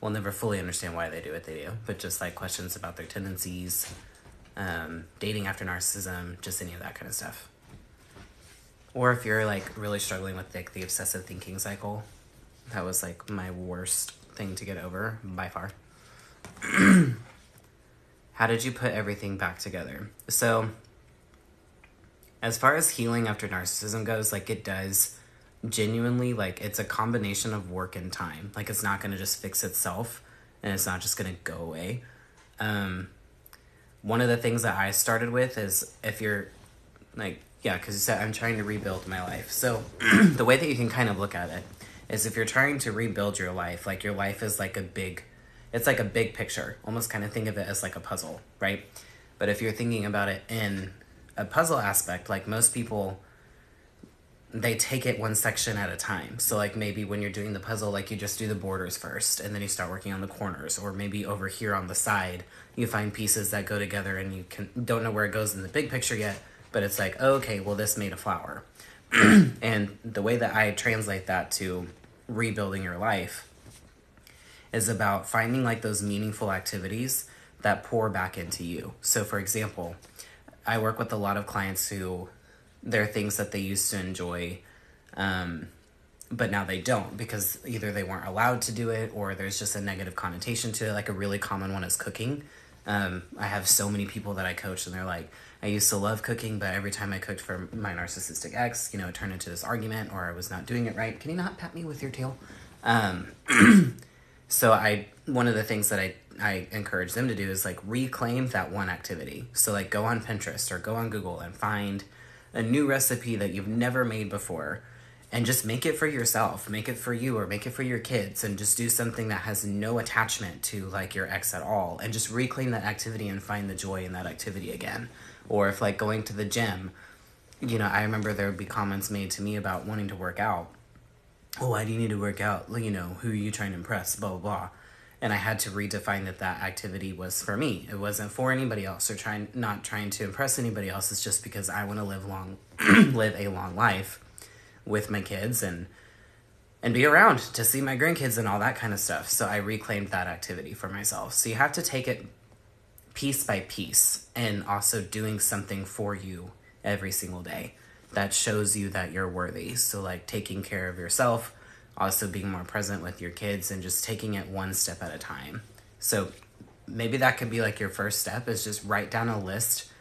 we'll never fully understand why they do what they do, but just like questions about their tendencies, dating after narcissism, just any of that kind of stuff. Or if you're like really struggling with like the obsessive thinking cycle, that was like my worst thing to get over by far. How did you put everything back together? So as far as healing after narcissism goes, like it does genuinely, like it's a combination of work and time. Like it's not going to just fix itself and it's not just going to go away. One of the things that I started with is if you're like, yeah, because you said I'm trying to rebuild my life. So the way that you can kind of look at it is if you're trying to rebuild your life, like your life is like it's like a big picture. Almost kind of think of it as like a puzzle, right? But if you're thinking about it in a puzzle aspect, like most people, they take it one section at a time. So like maybe when you're doing the puzzle, like you just do the borders first and then you start working on the corners, or maybe over here on the side, you find pieces that go together and you don't know where it goes in the big picture yet, but it's like, oh, okay, well this made a flower. And the way that I translate that to rebuilding your life is about finding like those meaningful activities that pour back into you. So for example, I work with a lot of clients who there are things that they used to enjoy, but now they don't because either they weren't allowed to do it or there's just a negative connotation to it. Like a really common one is cooking. I have so many people that I coach and they're like, I used to love cooking, but every time I cooked for my narcissistic ex, it turned into this argument or I was not doing it right. Can you not pat me with your tail? So one of the things that I encourage them to do is like reclaim that one activity. So like go on Pinterest or go on Google and find a new recipe that you've never made before and just make it for yourself, make it for you or make it for your kids, and just do something that has no attachment to like your ex at all, and just reclaim that activity and find the joy in that activity again. Or if like going to the gym, I remember there would be comments made to me about wanting to work out. Oh, why do you need to work out? Who are you trying to impress? Blah, blah, blah. And I had to redefine that activity was for me. It wasn't for anybody else or not trying to impress anybody else. It's just because I want to live a long life with my kids and be around to see my grandkids and all that kind of stuff. So I reclaimed that activity for myself. So you have to take it piece by piece and also doing something for you every single day that shows you that you're worthy. So like taking care of yourself, also being more present with your kids, and just taking it one step at a time. So maybe that could be like your first step is just write down a list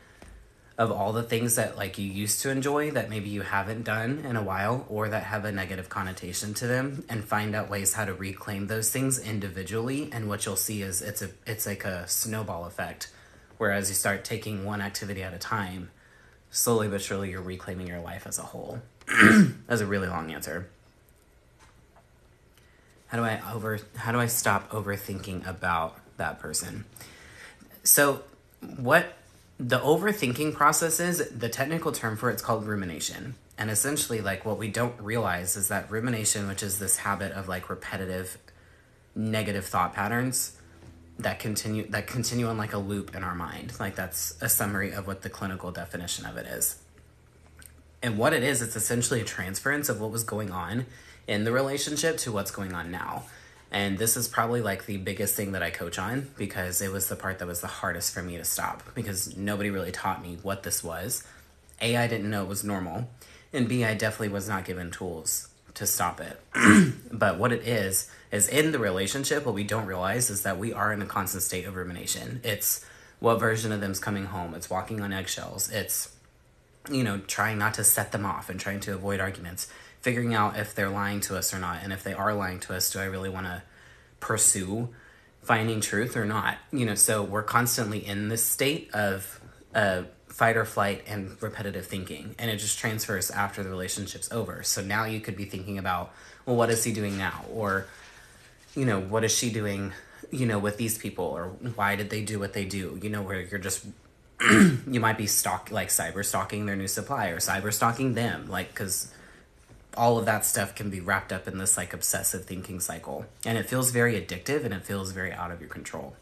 of all the things that like you used to enjoy that maybe you haven't done in a while or that have a negative connotation to them, and find out ways how to reclaim those things individually. And what you'll see is it's like a snowball effect, whereas you start taking one activity at a time, slowly but surely you're reclaiming your life as a whole. That's a really long answer. How do I stop overthinking about that person? So what the overthinking process is, the technical term for it's called rumination. And essentially like what we don't realize is that rumination, which is this habit of like repetitive negative thought patterns that continue on like a loop in our mind. Like that's a summary of what the clinical definition of it is. And what it is, it's essentially a transference of what was going on in the relationship to what's going on now. And this is probably like the biggest thing that I coach on, because it was the part that was the hardest for me to stop, because nobody really taught me what this was. A, I didn't know it was normal, and B, I definitely was not given tools to stop it. But what it is in the relationship, what we don't realize is that we are in a constant state of rumination. It's what version of them's coming home. It's walking on eggshells. It's, trying not to set them off and trying to avoid arguments, figuring out if they're lying to us or not. And if they are lying to us, do I really want to pursue finding truth or not? So we're constantly in this state of fight or flight and repetitive thinking, and it just transfers after the relationship's over. So now you could be thinking about, well, what is he doing now? Or, what is she doing, with these people? Or why did they do what they do? Where you're just, you might be cyber stalking their new supplier, cyber stalking them, because all of that stuff can be wrapped up in this like obsessive thinking cycle, and it feels very addictive and it feels very out of your control.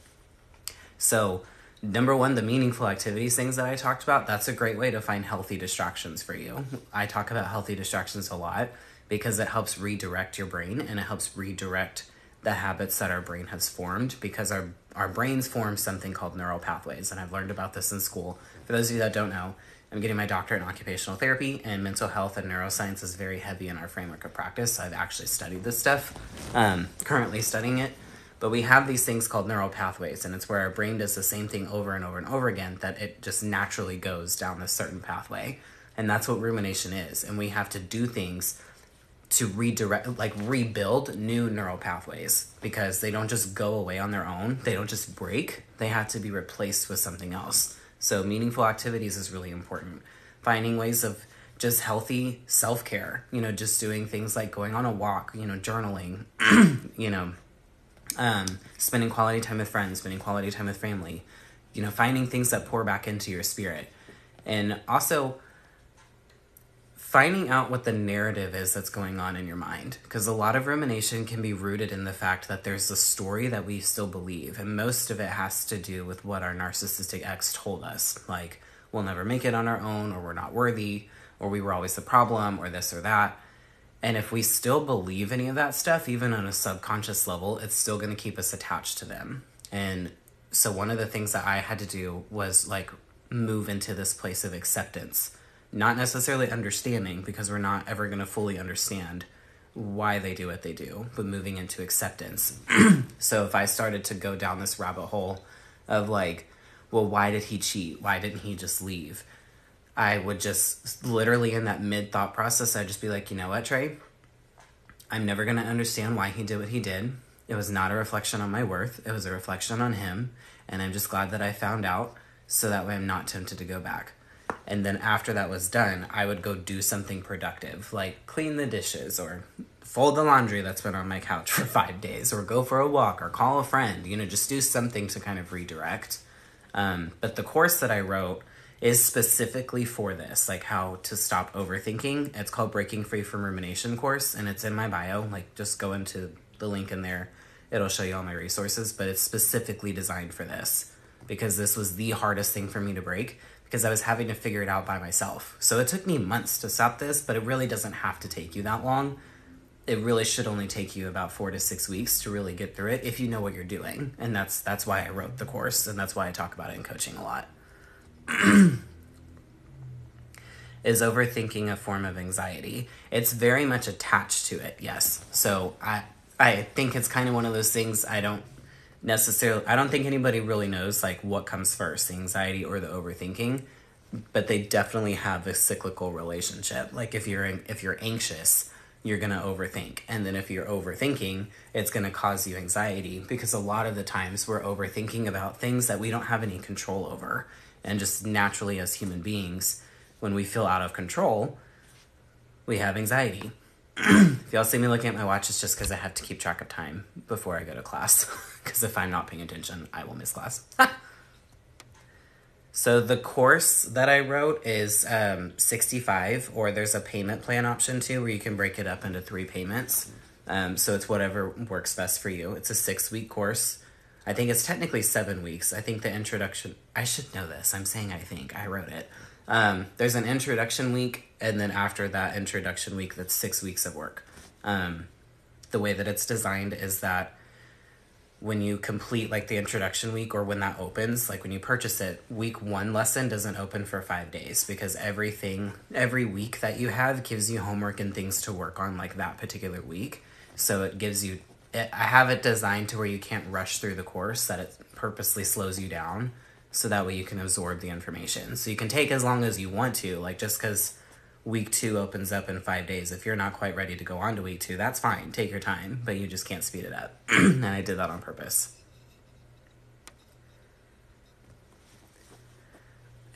So number one, the meaningful activities, things that I talked about, that's a great way to find healthy distractions for you. I talk about healthy distractions a lot because it helps redirect your brain, and it helps redirect the habits that our brain has formed, because our brains form something called neural pathways. And I've learned about this in school. For those of you that don't know, I'm getting my doctorate in occupational therapy, and mental health and neuroscience is very heavy in our framework of practice. So I've actually studied this stuff, currently studying it. But we have these things called neural pathways, and it's where our brain does the same thing over and over and over again, that it just naturally goes down this certain pathway. And that's what rumination is. And we have to do things to redirect, like rebuild new neural pathways, because they don't just go away on their own. They don't just break. They have to be replaced with something else. So meaningful activities is really important. Finding ways of just healthy self-care, just doing things like going on a walk, journaling, spending quality time with friends, spending quality time with family, finding things that pour back into your spirit. And also finding out what the narrative is that's going on in your mind. Because a lot of rumination can be rooted in the fact that there's a story that we still believe. And most of it has to do with what our narcissistic ex told us. Like, we'll never make it on our own, or we're not worthy, or we were always the problem, or this or that. And if we still believe any of that stuff, even on a subconscious level, it's still going to keep us attached to them. And so one of the things that I had to do was like move into this place of acceptance. Not necessarily understanding, because we're not ever going to fully understand why they do what they do, but moving into acceptance. So if I started to go down this rabbit hole of like, well, why did he cheat? Why didn't he just leave? I would just literally in that mid-thought process, I'd just be like, you know what, Trey? I'm never going to understand why he did what he did. It was not a reflection on my worth. It was a reflection on him. And I'm just glad that I found out, so that way I'm not tempted to go back. And then after that was done, I would go do something productive, like clean the dishes or fold the laundry that's been on my couch for 5 days, or go for a walk or call a friend, just do something to kind of redirect. But the course that I wrote is specifically for this, like how to stop overthinking. It's called Breaking Free from Rumination course, and it's in my bio. Like, just go into the link in there. It'll show you all my resources, but it's specifically designed for this, because this was the hardest thing for me to break, because I was having to figure it out by myself. So it took me months to stop this, but it really doesn't have to take you that long. It really should only take you about 4 to 6 weeks to really get through it if you know what you're doing. And that's why I wrote the course, and that's why I talk about it in coaching a lot. Is overthinking a form of anxiety? It's very much attached to it, yes. So I think it's kind of one of those things I don't think anybody really knows like what comes first, the anxiety or the overthinking, but they definitely have a cyclical relationship. Like if you're anxious, you're going to overthink. And then if you're overthinking, it's going to cause you anxiety, because a lot of the times we're overthinking about things that we don't have any control over. And just naturally as human beings, when we feel out of control, we have anxiety. If y'all see me looking at my watch, it's just because I have to keep track of time before I go to class. Because if I'm not paying attention, I will miss class. So the course that I wrote is $65, or there's a payment plan option too, where you can break it up into 3 payments. So it's whatever works best for you. It's a 6-week course. I think it's technically 7 weeks. I think the introduction, I should know this. I'm saying I think. I wrote it. There's an introduction week, and then after that introduction week, that's 6 weeks of work. The way that it's designed is that when you complete like the introduction week, or when that opens, like when you purchase it, week 1 lesson doesn't open for 5 days, because every week that you have gives you homework and things to work on like that particular week. So it gives you, I have it designed to where you can't rush through the course, that it purposely slows you down, so that way you can absorb the information. So you can take as long as you want to, like just because week 2 opens up in 5 days. If you're not quite ready to go on to week 2, that's fine. Take your time, but you just can't speed it up. And I did that on purpose.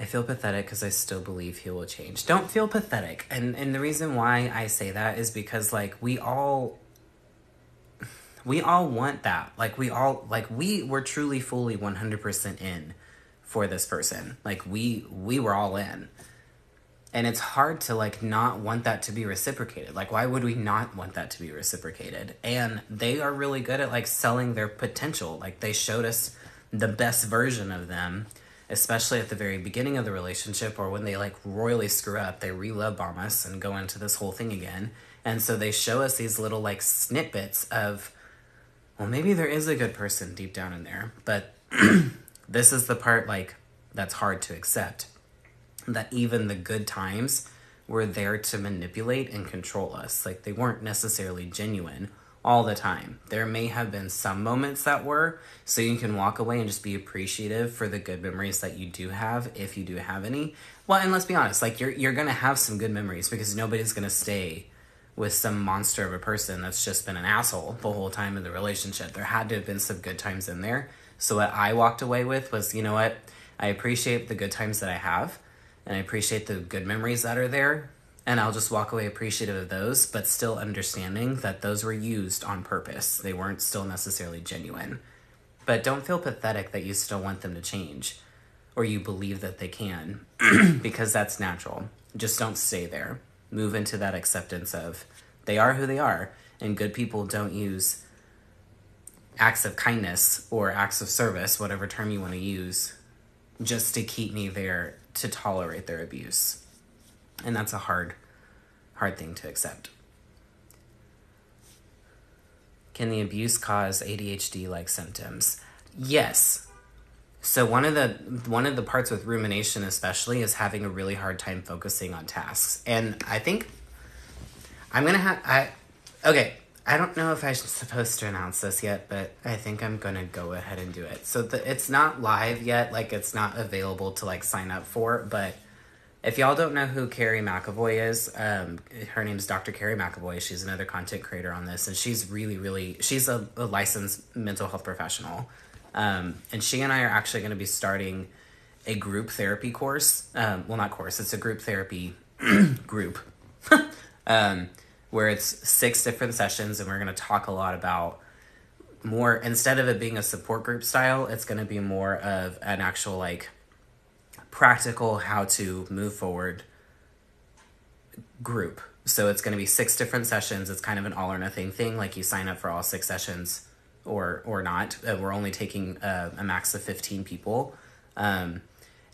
I feel pathetic because I still believe he will change. Don't feel pathetic. And the reason why I say that is because like we all want that. Like we were truly fully 100% in for this person. Like we were all in. And it's hard to like not want that to be reciprocated. Like why would we not want that to be reciprocated? And they are really good at like selling their potential. Like they showed us the best version of them, especially at the very beginning of the relationship, or when they like royally screw up, they re-love bomb us and go into this whole thing again. And so they show us these little like snippets of well, maybe there is a good person deep down in there, but this is the part, like, that's hard to accept, that even the good times were there to manipulate and control us. Like, they weren't necessarily genuine all the time. There may have been some moments that were, so you can walk away and just be appreciative for the good memories that you do have, if you do have any. Well, and let's be honest, like, you're gonna have some good memories, because nobody's gonna stay with some monster of a person that's just been an asshole the whole time in the relationship. There had to have been some good times in there. So what I walked away with was, you know what? I appreciate the good times that I have, and I appreciate the good memories that are there, and I'll just walk away appreciative of those, but still understanding that those were used on purpose. They weren't still necessarily genuine. But don't feel pathetic that you still want them to change, or you believe that they can, because that's natural. Just don't stay there. Move into that acceptance of they are who they are, and good people don't use acts of kindness or acts of service, whatever term you want to use, just to keep me there to tolerate their abuse. And that's a hard thing to accept. Can the abuse cause ADHD-like symptoms? Yes. So one of the parts with rumination especially is having a really hard time focusing on tasks. And I think I'm going to okay, I don't know if I'm supposed to announce this yet, but I think I'm going to go ahead and do it. So it's not live yet, like it's not available to like sign up for, but if y'all don't know who Carrie McAvoy is, her name is Dr. Carrie McAvoy. She's another content creator on this, and she's she's a licensed mental health professional. And she and I are actually going to be starting a group therapy course. Well, not course, it's a group therapy group, where it's 6 different sessions, and we're going to talk a lot about more, instead of it being a support group style, it's going to be more of an actual like practical how to move forward group. So it's going to be 6 different sessions. It's kind of an all or nothing thing. Like you sign up for all 6 sessions or not. We're only taking a max of 15 people. And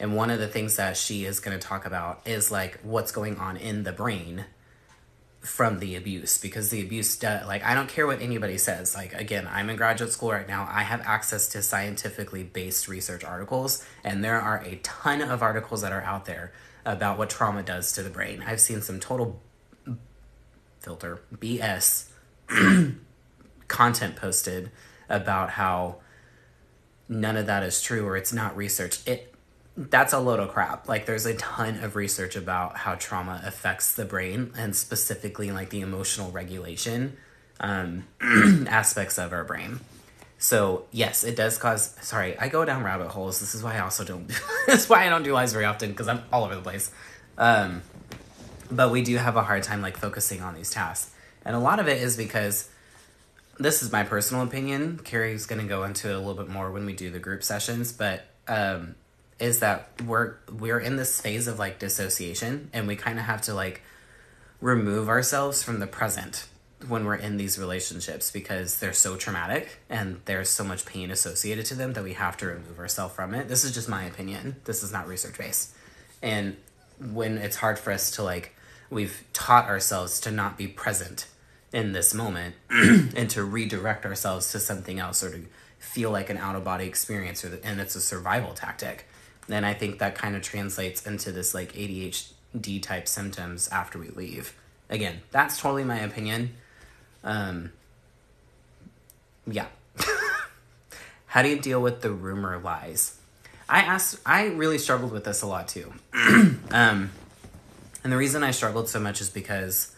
one of the things that she is going to talk about is like what's going on in the brain from the abuse, because the abuse, like, I don't care what anybody says. Like, again, I'm in graduate school right now. I have access to scientifically based research articles, and there are a ton of articles that are out there about what trauma does to the brain. I've seen some total filter BS content posted about how none of that is true, or it's not research. That's a load of crap. Like, there's a ton of research about how trauma affects the brain, and specifically like the emotional regulation aspects of our brain. So yes, it does cause, sorry, I go down rabbit holes. This is why I also don't, that's why I don't do lives very often, because I'm all over the place. But we do have a hard time like focusing on these tasks. And a lot of it is because, this is my personal opinion, Carrie's going to go into it a little bit more when we do the group sessions, but is that we're in this phase of like dissociation, and we kind of have to like remove ourselves from the present when we're in these relationships, because they're so traumatic and there's so much pain associated to them that we have to remove ourselves from it. This is just my opinion. This is not research based. And when it's hard for us to like, we've taught ourselves to not be present in this moment and to redirect ourselves to something else, or to feel like an out-of-body experience, and it's a survival tactic. Then I think that kind of translates into this like ADHD type symptoms after we leave. Again, that's totally my opinion. Yeah. How do you deal with the rumor lies? I really struggled with this a lot too. And the reason I struggled so much is because,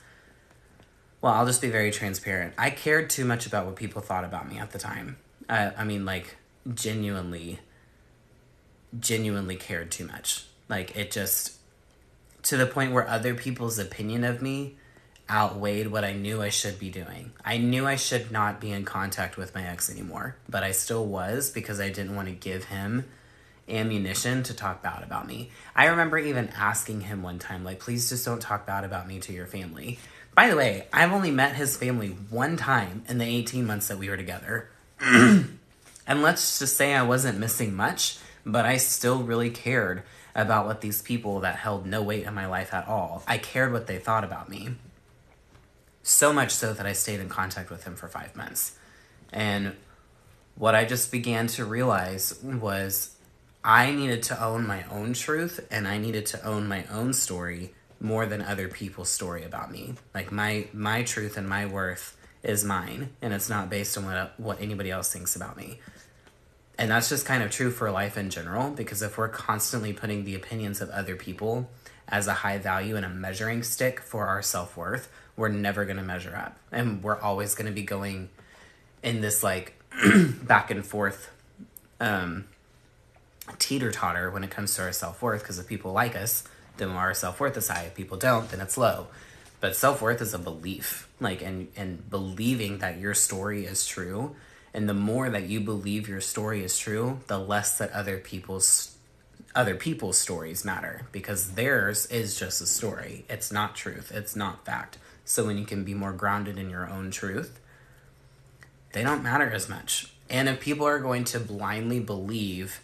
well, I'll just be very transparent. I cared too much about what people thought about me at the time. I mean, like, genuinely cared too much. Like, it just, to the point where other people's opinion of me outweighed what I knew I should be doing. I knew I should not be in contact with my ex anymore, but I still was, because I didn't want to give him ammunition to talk bad about me. I remember even asking him one time, like, please just don't talk bad about me to your family. By the way, I've only met his family one time in the 18 months that we were together. And let's just say I wasn't missing much, but I still really cared about what these people that held no weight in my life at all, I cared what they thought about me. So much so that I stayed in contact with him for 5 months. And what I just began to realize was I needed to own my own truth, and I needed to own my own story more than other people's story about me. Like my truth and my worth is mine, and it's not based on what anybody else thinks about me. And that's just kind of true for life in general, because if we're constantly putting the opinions of other people as a high value and a measuring stick for our self-worth, we're never going to measure up. And we're always going to be going in this like back and forth teeter-totter when it comes to our self-worth, because if people like us, then our self-worth is high. If people don't, then it's low. But self-worth is a belief, like, and believing that your story is true. And the more that you believe your story is true, the less that other people's stories matter, because theirs is just a story. It's not truth. It's not fact. So when you can be more grounded in your own truth, they don't matter as much. And if people are going to blindly believe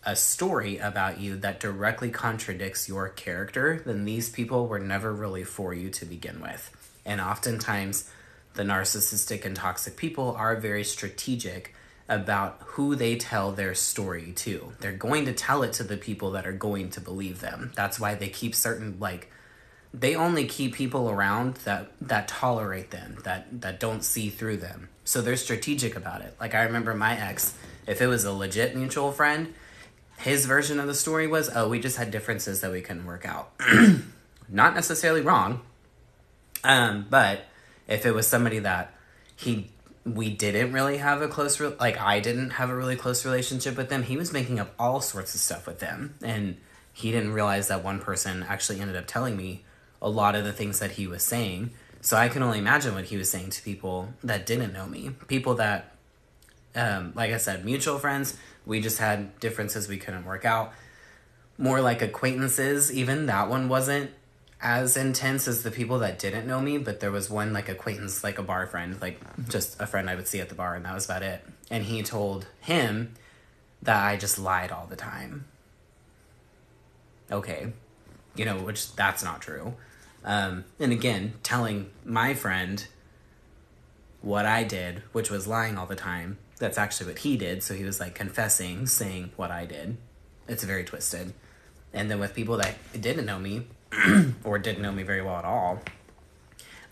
a story about you that directly contradicts your character, then these people were never really for you to begin with. And oftentimes, the narcissistic and toxic people are very strategic about who they tell their story to. They're going to tell it to the people that are going to believe them. That's why they keep they only keep people around that tolerate them, that don't see through them. So they're strategic about it. Like, I remember my ex, if it was a legit mutual friend, his version of the story was, oh, we just had differences that we couldn't work out. Not necessarily wrong, but if it was somebody that we didn't really have a close, I didn't have a really close relationship with them, he was making up all sorts of stuff with them. And he didn't realize that one person actually ended up telling me a lot of the things that he was saying. So I can only imagine what he was saying to people that didn't know me. People that, like I said, mutual friends, we just had differences we couldn't work out. More like acquaintances, even that one wasn't as intense as the people that didn't know me, but there was one like acquaintance, like a bar friend, like just a friend I would see at the bar, and that was about it. And he told him that I just lied all the time. Okay, which that's not true. And again, telling my friend what I did, which was lying all the time, that's actually what he did. So he was like confessing, saying what I did. It's very twisted. And then with people that didn't know me or didn't know me very well at all,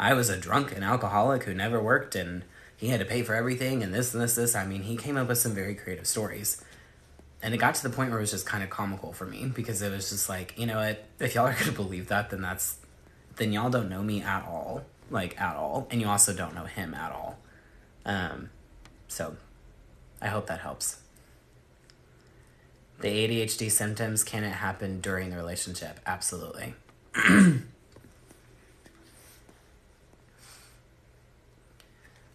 I was a drunk and alcoholic who never worked, and he had to pay for everything and this and this, this. I mean, he came up with some very creative stories. And it got to the point where it was just kind of comical for me, because it was just like, you know what, if y'all are going to believe that, then y'all don't know me at all, at all. And you also don't know him at all. So I hope that helps. The ADHD symptoms, can it happen during the relationship? Absolutely.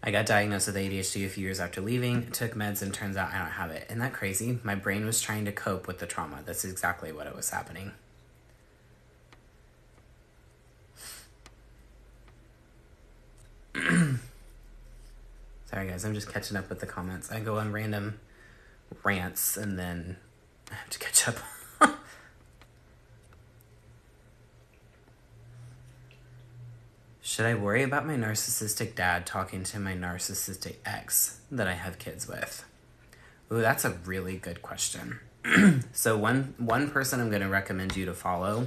I got diagnosed with ADHD a few years after leaving, took meds, and turns out I don't have it. Isn't that crazy? My brain was trying to cope with the trauma. That's exactly what was happening. Sorry guys, I'm just catching up with the comments. I go on random rants and then I have to catch up. Should I worry about my narcissistic dad talking to my narcissistic ex that I have kids with? Ooh, that's a really good question. So one person I'm going to recommend you to follow,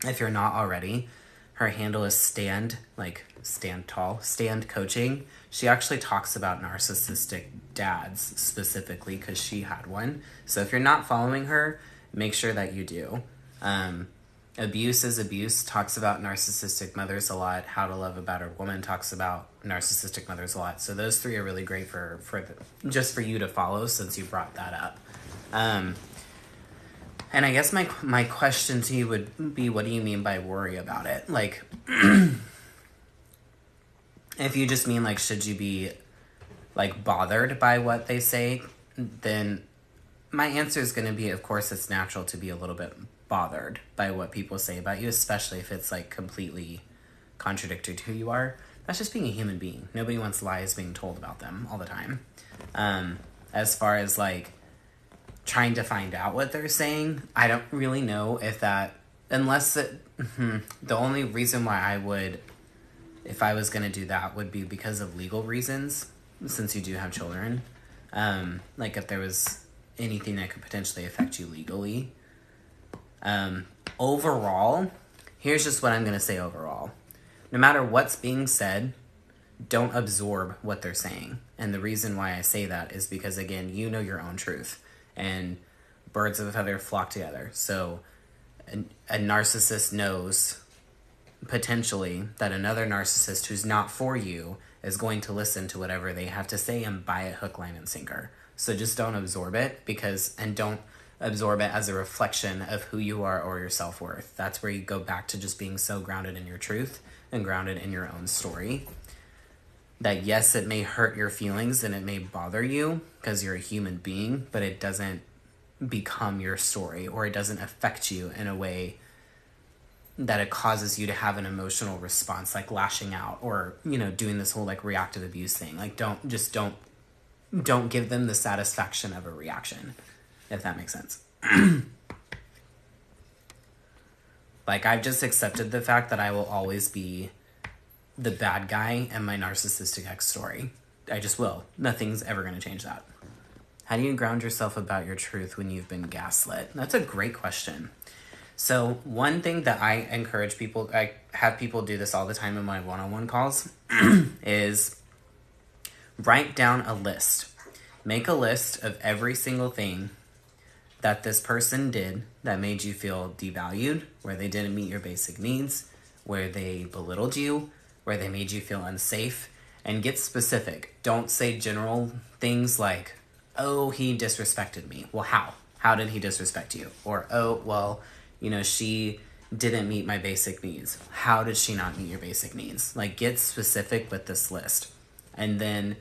if you're not already, her handle is Stand Coaching. She actually talks about narcissistic dads specifically because she had one. So if you're not following her, make sure that you do. Abuse is Abuse talks about narcissistic mothers a lot. How to Love a Battered Woman talks about narcissistic mothers a lot. So those three are really great just for you to follow, since you brought that up. And I guess my question to you would be, what do you mean by worry about it? Like, if you just mean should you be bothered by what they say, then my answer is going to be, of course, it's natural to be a little bit bothered by what people say about you, especially if it's completely contradictory to who you are. That's just being a human being. Nobody wants lies being told about them all the time. As far as trying to find out what they're saying, I don't really know if that, the only reason why I would, if I was going to do that, would be because of legal reasons. since you do have children. Like if there was anything that could potentially affect you legally. Overall, here's just what I'm going to say overall. No matter what's being said, don't absorb what they're saying. And the reason why I say that is because, again, you know your own truth. And birds of a feather flock together. So a narcissist knows potentially that another narcissist who's not for you is going to listen to whatever they have to say and buy it hook, line, and sinker. So just don't absorb it, and don't absorb it as a reflection of who you are or your self-worth. That's where you go back to just being so grounded in your truth and grounded in your own story. That yes, it may hurt your feelings and it may bother you because you're a human being, but it doesn't become your story, or it doesn't affect you in a way that it causes you to have an emotional response, like lashing out or, doing this whole like reactive abuse thing. Like don't give them the satisfaction of a reaction, if that makes sense. Like I've just accepted the fact that I will always be the bad guy in my narcissistic ex story. I just will. Nothing's ever going to change that. How do you ground yourself about your truth when you've been gaslit? That's a great question. So one thing that I encourage people, I have people do this all the time in my one-on-one calls, is write down a list. Make a list of every single thing that this person did that made you feel devalued, where they didn't meet your basic needs, where they belittled you, where they made you feel unsafe, and get specific. Don't say general things like, oh, he disrespected me. Well, how? How did he disrespect you? Or, oh, well, she didn't meet my basic needs. How did she not meet your basic needs? Like, get specific with this list. And then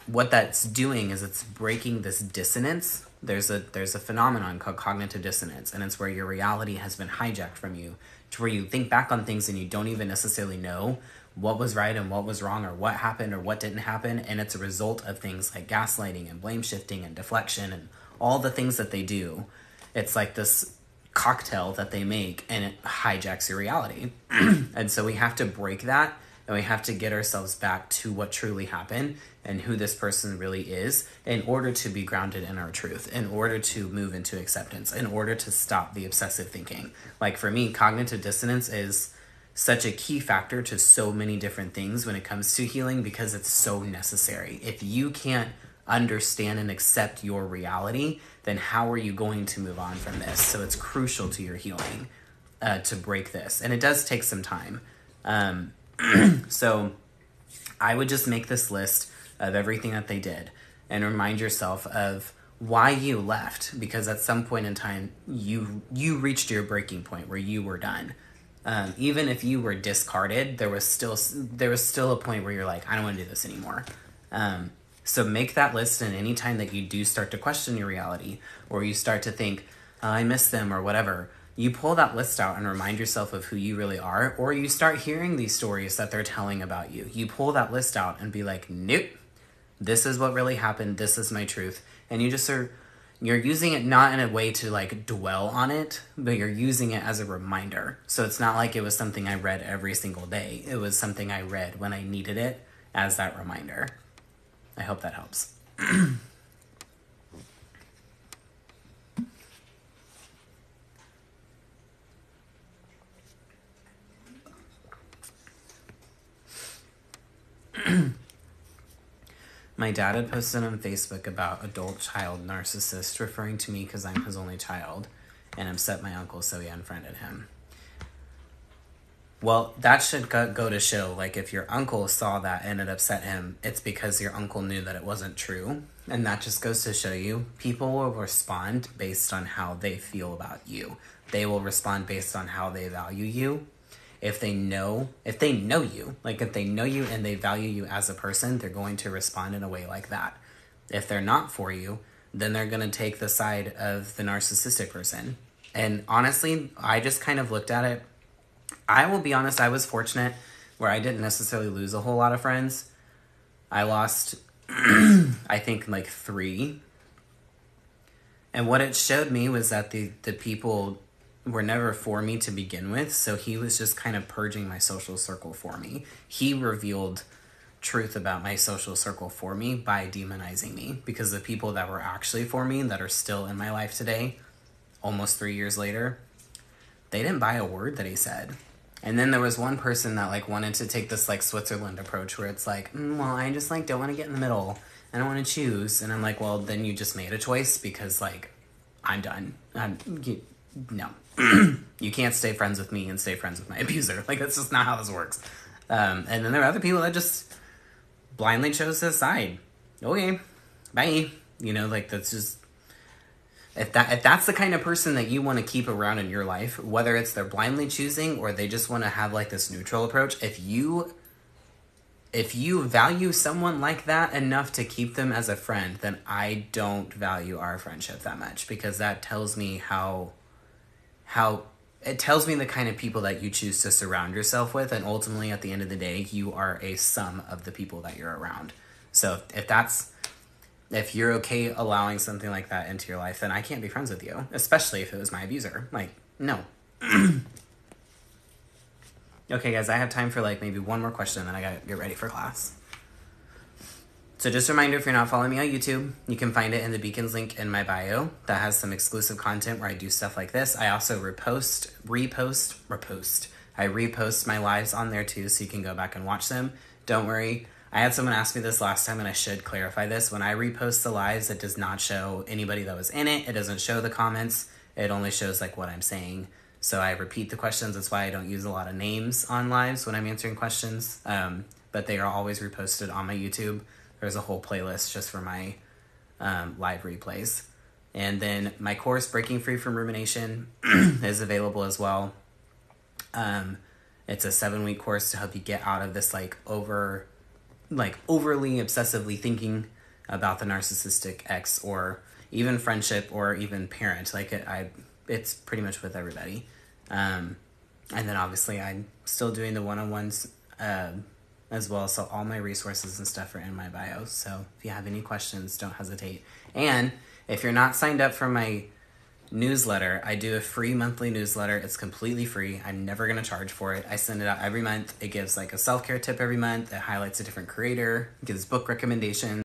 what that's doing is it's breaking this dissonance. There's a phenomenon called cognitive dissonance, and it's where your reality has been hijacked from you to where you think back on things and you don't even necessarily know what was right and what was wrong, or what happened or what didn't happen. And it's a result of things like gaslighting and blame shifting and deflection and all the things that they do. It's like this cocktail that they make, and it hijacks your reality. And so we have to break that, and we have to get ourselves back to what truly happened and who this person really is in order to be grounded in our truth, in order to move into acceptance, in order to stop the obsessive thinking. Like for me, cognitive dissonance is such a key factor to so many different things when it comes to healing, because it's so necessary. If you can't understand and accept your reality, then how are you going to move on from this? So it's crucial to your healing to break this. And it does take some time. So I would just make this list of everything that they did and remind yourself of why you left, because at some point in time you reached your breaking point where you were done. Even if you were discarded, there was still a point where you're like, I don't want to do this anymore. So make that list, and anytime that you do start to question your reality, or you start to think, I miss them or whatever, you pull that list out and remind yourself of who you really are, or you start hearing these stories that they're telling about you. You pull that list out and be like, nope, this is what really happened. This is my truth. And you're using it not in a way to like dwell on it, but you're using it as a reminder. So it's not like it was something I read every single day. It was something I read when I needed it as that reminder. I hope that helps. My dad had posted on Facebook about adult child narcissist, referring to me because I'm his only child, and upset my uncle, so he unfriended him. Well, that should go to show, like, if your uncle saw that and it upset him, it's because your uncle knew that it wasn't true. And that just goes to show you, people will respond based on how they feel about you. They will respond based on how they value you. If they know you, like if they know you and they value you as a person, they're going to respond in a way like that. If they're not for you, then they're going to take the side of the narcissistic person. And honestly, I just kind of looked at it. I will be honest, I was fortunate where I didn't necessarily lose a whole lot of friends. I lost, I think, like 3. And what it showed me was that the people were never for me to begin with, so he was just kind of purging my social circle for me. He revealed truth about my social circle for me by demonizing me, because the people that were actually for me that are still in my life today, almost 3 years later, they didn't buy a word that he said. And then there was one person that like wanted to take this like Switzerland approach where it's like, well, I just like don't want to get in the middle. I don't want to choose. And I'm like, well, then you just made a choice, because like I'm done. No, you can't stay friends with me and stay friends with my abuser. Like, that's just not how this works. And then there are other people that just blindly chose this side. Okay, bye. You know, like that's just, if that's the kind of person that you want to keep around in your life, whether it's they're blindly choosing or they just want to have like this neutral approach, if you value someone like that enough to keep them as a friend, then I don't value our friendship that much, because that tells me it tells me the kind of people that you choose to surround yourself with, and ultimately at the end of the day, you are a sum of the people that you're around. So if you're okay allowing something like that into your life, then I can't be friends with you, especially if it was my abuser. Like, no. Okay, guys, I have time for like maybe one more question, and then I gotta get ready for class. So just a reminder, if you're not following me on YouTube, you can find it in the Beacons link in my bio that has some exclusive content where I do stuff like this. I also repost my lives on there too, so you can go back and watch them. Don't worry. I had someone ask me this last time, and I should clarify this. When I repost the lives, it does not show anybody that was in it. It doesn't show the comments. It only shows like what I'm saying. So I repeat the questions. That's why I don't use a lot of names on lives when I'm answering questions. But they are always reposted on my YouTube. There's a whole playlist just for my live replays. And then my course, Breaking Free from Rumination, is available as well. It's a 7-week course to help you get out of this overly obsessively thinking about the narcissistic ex, or even friendship, or even parent. It's pretty much with everybody. And then obviously I'm still doing the one-on-ones as well, so all my resources and stuff are in my bio. So if you have any questions, don't hesitate. And if you're not signed up for my newsletter, I do a free monthly newsletter. It's completely free. I'm never going to charge for it. I send it out every month. It gives like a self-care tip every month. It highlights a different creator, gives book recommendations.